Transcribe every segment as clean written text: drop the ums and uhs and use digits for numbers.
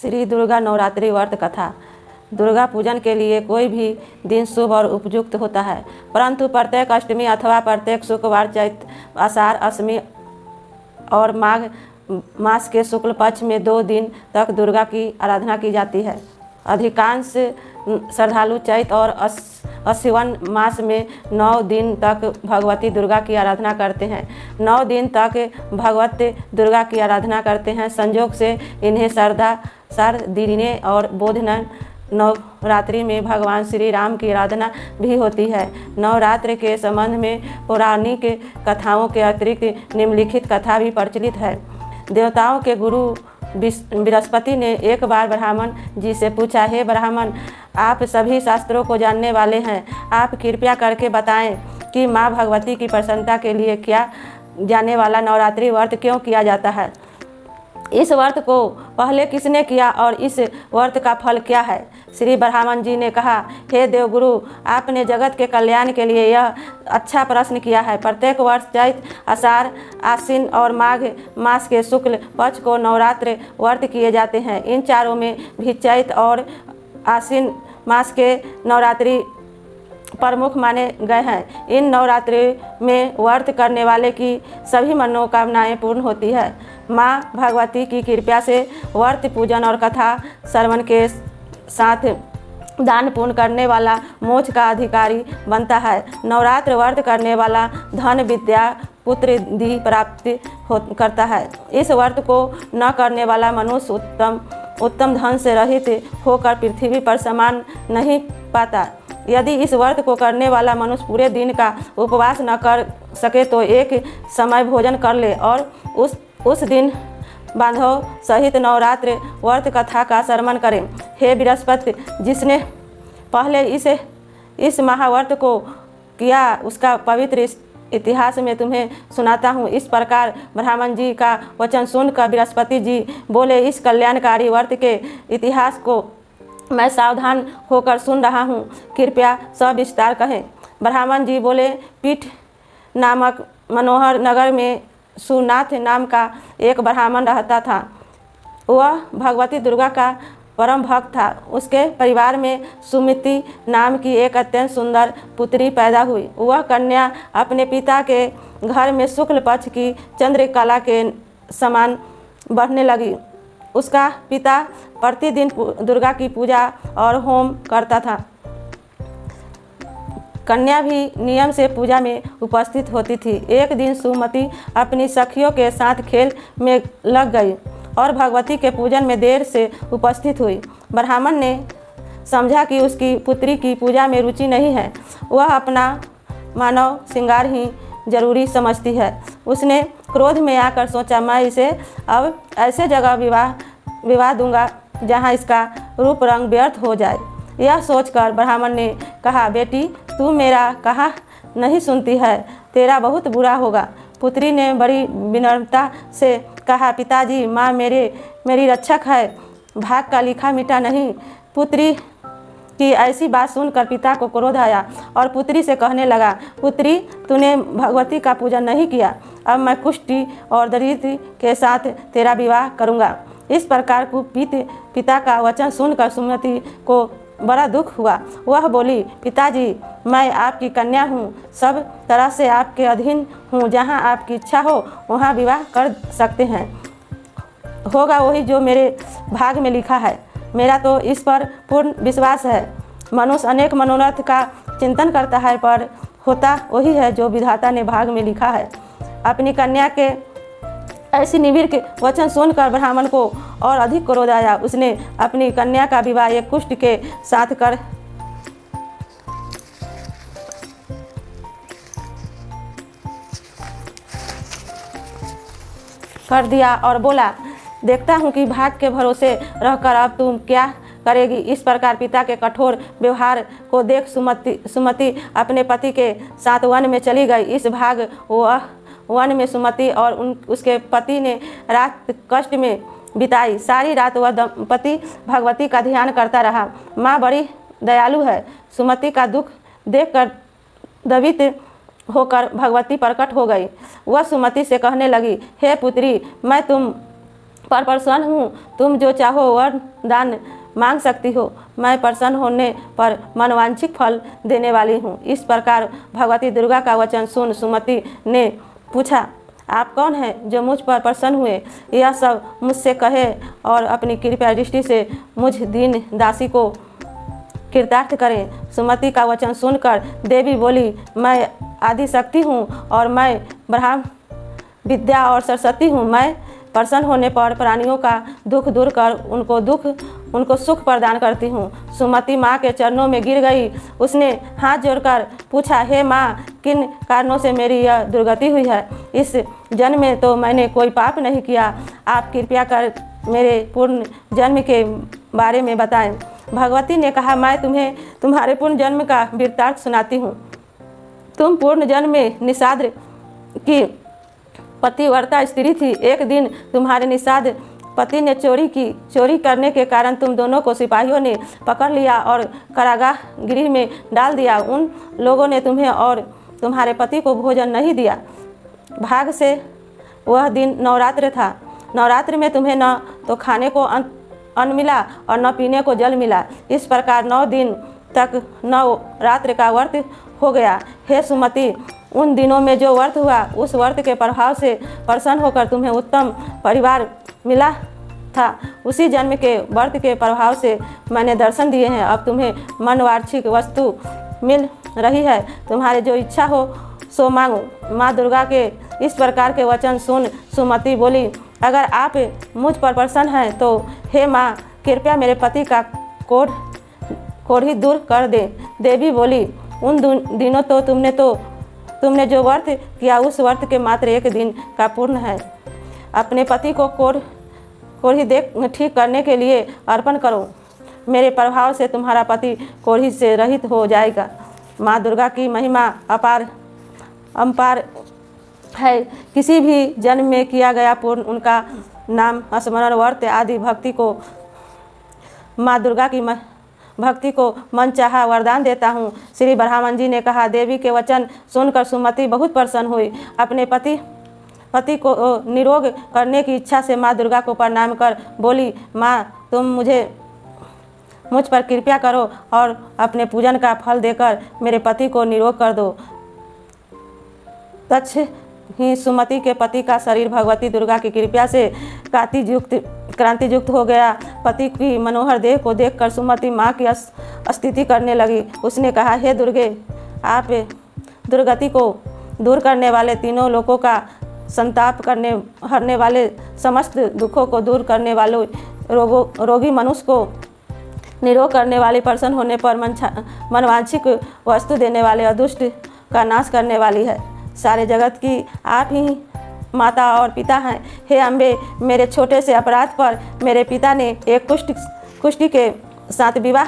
श्री दुर्गा नवरात्रि व्रत कथा। दुर्गा पूजन के लिए कोई भी दिन शुभ और उपयुक्त होता है, परंतु प्रत्येक अष्टमी अथवा प्रत्येक शुक्रवार, चैत्र, आषाढ़, अष्टमी और माघ मास के शुक्ल पक्ष में 2 दिन तक दुर्गा की आराधना की जाती है। अधिकांश श्रद्धालु चैत्र और अश्विन मास में 9 दिन तक भगवती दुर्गा की आराधना करते हैं। 9 दिन तक भगवती दुर्गा की आराधना करते हैं। संयोग से इन्हें शारदीय और बोधन नवरात्रि में भगवान श्री राम की आराधना भी होती है। नवरात्र के संबंध में पौराणिक कथाओं के अतिरिक्त निम्नलिखित कथा भी प्रचलित है। देवताओं के गुरु बृहस्पति ने एक बार ब्राह्मण जी से पूछा, हे ब्राह्मण, आप सभी शास्त्रों को जानने वाले हैं, आप कृपया करके बताएं कि माँ भगवती की प्रसन्नता के लिए किया जाने वाला नवरात्रि व्रत क्यों किया जाता है। इस व्रत को पहले किसने किया और इस व्रत का फल क्या है। श्री ब्राह्मण जी ने कहा, हे देवगुरु, आपने जगत के कल्याण के लिए यह अच्छा प्रश्न किया है। प्रत्येक वर्ष चैत्र, आषाढ़, आश्विन और माघ मास के शुक्ल पक्ष को नवरात्र व्रत किए जाते हैं। इन चारों में भी चैत्र और आश्विन मास के नवरात्रि प्रमुख माने गए हैं। इन नवरात्रि में व्रत करने वाले की सभी मनोकामनाएं पूर्ण होती है। माँ भगवती की कृपा से व्रत, पूजन और कथा श्रवण के साथ दान पुण्य करने वाला मोक्ष का अधिकारी बनता है। नवरात्र व्रत करने वाला धन, विद्या, पुत्र दी प्राप्ति करता है। इस व्रत को न करने वाला मनुष्य उत्तम धन से रहित होकर पृथ्वी पर समान नहीं पाता। यदि इस व्रत को करने वाला मनुष्य पूरे दिन का उपवास न कर सके तो एक समय भोजन कर ले और उस दिन बांधव सहित नवरात्र व्रत कथा का श्रवण करें। हे बृहस्पति, जिसने पहले इस महाव्रत को किया उसका पवित्र इतिहास में तुम्हें सुनाता हूँ। इस प्रकार ब्राह्मण जी का वचन सुनकर बृहस्पति जी बोले, इस कल्याणकारी व्रत के इतिहास को मैं सावधान होकर सुन रहा हूँ, कृपया सविस्तार कहें। ब्राह्मण जी बोले, पीठ नामक मनोहर नगर में सुनाथ नाम का एक ब्राह्मण रहता था। वह भगवती दुर्गा का परम भक्त था। उसके परिवार में सुमिति नाम की एक अत्यंत सुंदर पुत्री पैदा हुई। वह कन्या अपने पिता के घर में शुक्ल पक्ष की चंद्रकला के समान बढ़ने लगी। उसका पिता प्रतिदिन दुर्गा की पूजा और होम करता था। कन्या भी नियम से पूजा में उपस्थित होती थी। एक दिन सुमति अपनी सखियों के साथ खेल में लग गई और भगवती के पूजन में देर से उपस्थित हुई। ब्राह्मण ने समझा कि उसकी पुत्री की पूजा में रुचि नहीं है, वह अपना मानव श्रृंगार ही जरूरी समझती है। उसने क्रोध में आकर सोचा, मैं इसे अब ऐसे जगह विवाह दूंगा जहाँ इसका रूप रंग व्यर्थ हो जाए। यह सोचकर ब्राह्मण ने कहा, बेटी, तू मेरा कहा नहीं सुनती है, तेरा बहुत बुरा होगा। पुत्री ने बड़ी विनम्रता से कहा, पिताजी, माँ मेरी रक्षक है, भाग का लिखा मिटा नहीं। पुत्री की ऐसी बात सुनकर पिता को क्रोध आया और पुत्री से कहने लगा, पुत्री, तूने भगवती का पूजन नहीं किया, अब मैं कुष्ठी और दरिद्र के साथ तेरा विवाह करूँगा। इस प्रकार कुपित पिता का वचन सुनकर सुमति को बड़ा दुख हुआ। वह बोली, पिताजी, मैं आपकी कन्या हूँ, सब तरह से आपके अधीन हूँ, जहाँ आपकी इच्छा हो वहाँ विवाह कर सकते हैं। होगा वही जो मेरे भाग में लिखा है। मेरा तो इस पर पूर्ण विश्वास है। मनुष्य अनेक मनोरथ का चिंतन करता है, पर होता वही है जो विधाता ने भाग में लिखा है। अपनी कन्या के ऐसी निविड़ के वचन सुनकर ब्राह्मण को और अधिक क्रोध आया। उसने अपनी कन्या का विवाह एक कुष्ठ के साथ कर दिया और बोला, देखता हूँ कि भाग के भरोसे रहकर अब तुम क्या करेगी। इस प्रकार पिता के कठोर व्यवहार को देख सुमति अपने पति के साथ वन में चली गई। इस भाग वन में सुमति और उसके पति ने रात कष्ट में बिताई। सारी रात वह दंपति भगवती का ध्यान करता रहा। माँ बड़ी दयालु है। सुमति का दुख देखकर दवित होकर भगवती प्रकट हो गई। वह सुमति से कहने लगी, हे पुत्री, मैं तुम पर प्रसन्न हूँ। तुम जो चाहो वरदान मांग सकती हो। मैं प्रसन्न होने पर मनवांछित फल देने वाली हूँ। इस प्रकार भगवती दुर्गा का वचन सुन सुमति ने पूछा, आप कौन हैं जो मुझ पर प्रसन्न हुए? यह सब मुझसे कहे और अपनी कृपा दृष्टि से मुझ दीन दासी को कृतार्थ करें। सुमति का वचन सुनकर देवी बोली, मैं आदिशक्ति हूँ और मैं ब्रह्म विद्या और सरस्वती हूँ। मैं प्रसन्न होने पर प्राणियों का दुख दूर कर उनको सुख प्रदान करती हूँ। सुमति माँ के चरणों में गिर गई। उसने हाथ जोड़कर पूछा, हे माँ, किन कारणों से मेरी यह दुर्गति हुई है? इस जन्म में तो मैंने कोई पाप नहीं किया। आप कृपया कर मेरे पूर्ण जन्म के बारे में बताएं। भगवती ने कहा, मैं तुम्हें तुम्हारे पूर्ण जन्म का वृत्तांत सुनाती हूँ। तुम पूर्ण जन्म में निषाद की पतिव्रता स्त्री थी। एक दिन तुम्हारे निषाद पति ने चोरी की। चोरी करने के कारण तुम दोनों को सिपाहियों ने पकड़ लिया और कारागार गृह में डाल दिया। उन लोगों ने तुम्हें और तुम्हारे पति को भोजन नहीं दिया। भाग से वह दिन नवरात्र था। नवरात्र में तुम्हें न तो खाने को अन्न मिला और न पीने को जल मिला। इस प्रकार 9 दिन तक नवरात्र का व्रत हो गया। हे सुमति, उन दिनों में जो व्रत हुआ उस व्रत के प्रभाव से प्रसन्न होकर तुम्हें उत्तम परिवार मिला था। उसी जन्म के व्रत के प्रभाव से मैंने दर्शन दिए हैं। अब तुम्हें मनवांछित वस्तु मिल रही है। तुम्हारे जो इच्छा हो सो मांगो। माँ दुर्गा के इस प्रकार के वचन सुन सुमति बोली, अगर आप मुझ पर प्रसन्न हैं तो हे माँ, कृपया मेरे पति का कोढ़ी दूर कर दे। देवी बोली, उन दिनों तो तुमने जो व्रत किया उस व्रत के मात्र 1 दिन का पूर्ण है। अपने पति को कोढ़ी ठीक करने के लिए अर्पण करो। मेरे प्रभाव से तुम्हारा पति कोढ़ी से रहित हो जाएगा। माँ दुर्गा की महिमा अपार है। किसी भी जन्म में किया गया पूर्ण उनका नाम स्मरण व्रत आदि भक्ति को माँ दुर्गा की भक्ति को मनचाहा वरदान देता हूँ। श्री ब्रह्मन जी ने कहा, देवी के वचन सुनकर सुमति बहुत प्रसन्न हुई। अपने पति को निरोग करने की इच्छा से माँ दुर्गा को प्रणाम कर बोली, माँ तुम मुझ पर कृपया करो और अपने पूजन का फल देकर मेरे पति को निरोग कर दो। तच्छ ही सुमति के पति का शरीर भगवती दुर्गा की कृपा से क्रांति युक्त हो गया। पति की मनोहर देह को देखकर सुमति माँ की स्तुति करने लगी। उसने कहा, हे दुर्गे, आप दुर्गति को दूर करने वाले, तीनों लोकों का संताप हरने वाले, समस्त दुखों को दूर करने वाले, रोगी मनुष्य को निरोग करने वाली, प्रसन्न होने पर मनवांछित वस्तु देने वाले, अदुष्ट का नाश करने वाली है। सारे जगत की आप ही माता और पिता हैं। हे अम्बे, मेरे छोटे से अपराध पर मेरे पिता ने एक कुष्ठी के साथ विवाह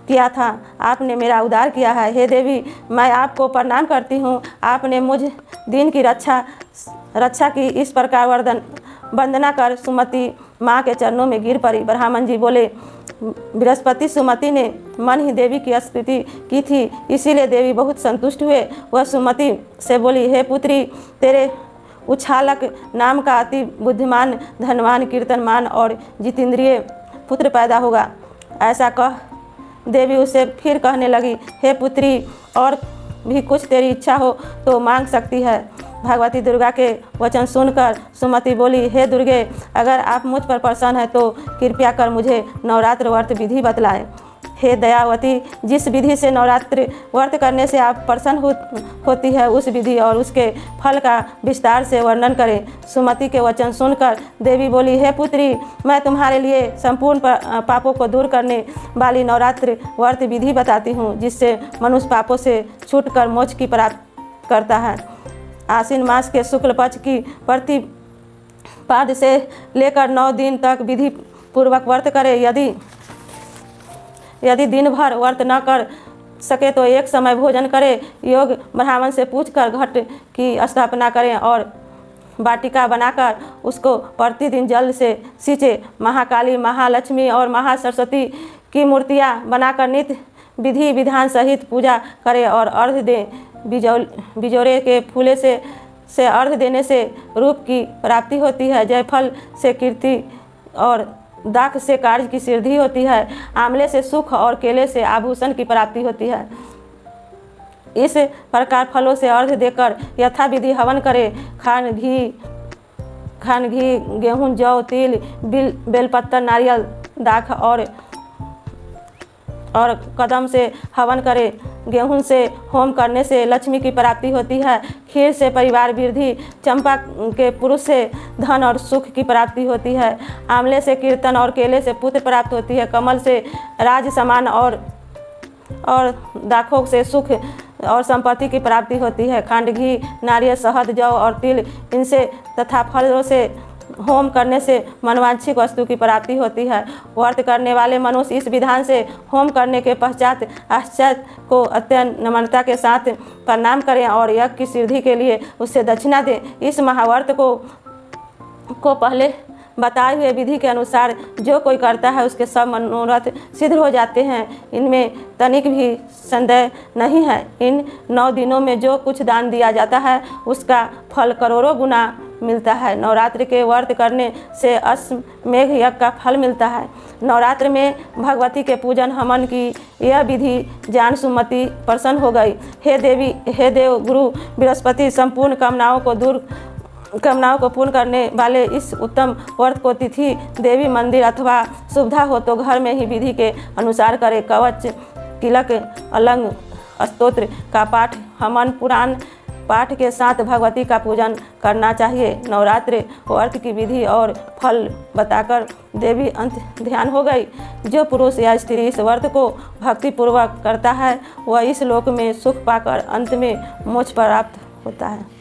किया था। आपने मेरा उद्धार किया है। हे देवी, मैं आपको प्रणाम करती हूँ। आपने मुझ दिन की रक्षा की। इस प्रकार वंदना कर सुमति माँ के चरणों में गिर पड़ी। ब्राह्मण जी बोले, बृहस्पति सुमति ने मन ही देवी की स्तुति की थी, इसीलिए देवी बहुत संतुष्ट हुए। वह सुमति से बोली, हे पुत्री, तेरे उछालक नाम का अति बुद्धिमान, धनवान, कीर्तनमान और जितेंद्रिय पुत्र पैदा होगा। ऐसा कह देवी उसे फिर कहने लगी, हे पुत्री, और भी कुछ तेरी इच्छा हो तो मांग सकती है। भगवती दुर्गा के वचन सुनकर सुमति बोली, हे दुर्गे, अगर आप मुझ पर प्रसन्न हैं तो कृपया कर मुझे नवरात्र व्रत विधि बतलाएं। हे दयावती, जिस विधि से नवरात्र व्रत करने से आप प्रसन्न होती है उस विधि और उसके फल का विस्तार से वर्णन करें। सुमति के वचन सुनकर देवी बोली, हे पुत्री, मैं तुम्हारे लिए संपूर्ण पापों को दूर करने वाली नवरात्र व्रत विधि बताती हूँ, जिससे मनुष्य पापों से छूटकर मोक्ष की प्राप्ति करता है। आश्विन मास के शुक्ल पक्ष की प्रतिपाद से लेकर 9 दिन तक विधि पूर्वक व्रत करे। यदि दिन भर व्रत न कर सके तो एक समय भोजन करे। योग ब्राह्मण से पूछकर घट की स्थापना करें और वाटिका बनाकर उसको प्रतिदिन जल से सींचे। महाकाली, महालक्ष्मी और महासरस्वती की मूर्तियाँ बनाकर नित्य विधि विधान सहित पूजा करें और अर्घ दें। बिजौरे के फूले से से अर्घ देने से रूप की प्राप्ति होती है। जायफल से कीर्ति और दाख से कार्य की सिद्धि होती है। आंवले से सुख और केले से आभूषण की प्राप्ति होती है। इस प्रकार फलों से अर्घ देकर यथाविधि हवन करें। खान घी गेहूँ जौ तिल बेलपत्तर नारियल दाख और कदम से हवन करें। गेहूं से होम करने से लक्ष्मी की प्राप्ति होती है। खीर से परिवार वृद्धि, चंपा के पुरुष से धन और सुख की प्राप्ति होती है। आंवले से कीर्तन और केले से पुत्र प्राप्त होती है। कमल से राज सम्मान और दाखों से सुख और संपत्ति की प्राप्ति होती है। खंड घी नारियल शहद जौ और तिल इनसे तथा फलों से होम करने से मनवांछित वस्तु की प्राप्ति होती है। व्रत करने वाले मनुष्य इस विधान से होम करने के पश्चात आश्चर्य को अत्यंत नम्रता के साथ प्रणाम करें और यज्ञ की सिद्धि के लिए उससे दक्षिणा दें। इस महाव्रत को पहले बताए हुए विधि के अनुसार जो कोई करता है उसके सब मनोरथ सिद्ध हो जाते हैं। इनमें तनिक भी संदेह नहीं है। इन 9 दिनों में जो कुछ दान दिया जाता है उसका फल करोड़ों गुना मिलता है। नवरात्रि के व्रत करने से अश्वमेघ यज्ञ का फल मिलता है। नवरात्र में भगवती के पूजन हवन की यह विधि जान सुमति प्रसन्न हो गई। हे देव गुरु बृहस्पति, संपूर्ण कामनाओं को पूर्ण करने वाले इस उत्तम व्रत को तिथि देवी मंदिर अथवा सुविधा हो तो घर में ही विधि के अनुसार करें। कवच तिलक अलंग स्तोत्र का पाठ हवन पुराण पाठ के साथ भगवती का पूजन करना चाहिए। नवरात्रि व्रत की विधि और फल बताकर देवी अंत ध्यान हो गई। जो पुरुष या स्त्री इस व्रत को भक्तिपूर्वक करता है वह इस लोक में सुख पाकर अंत में मोक्ष प्राप्त होता है।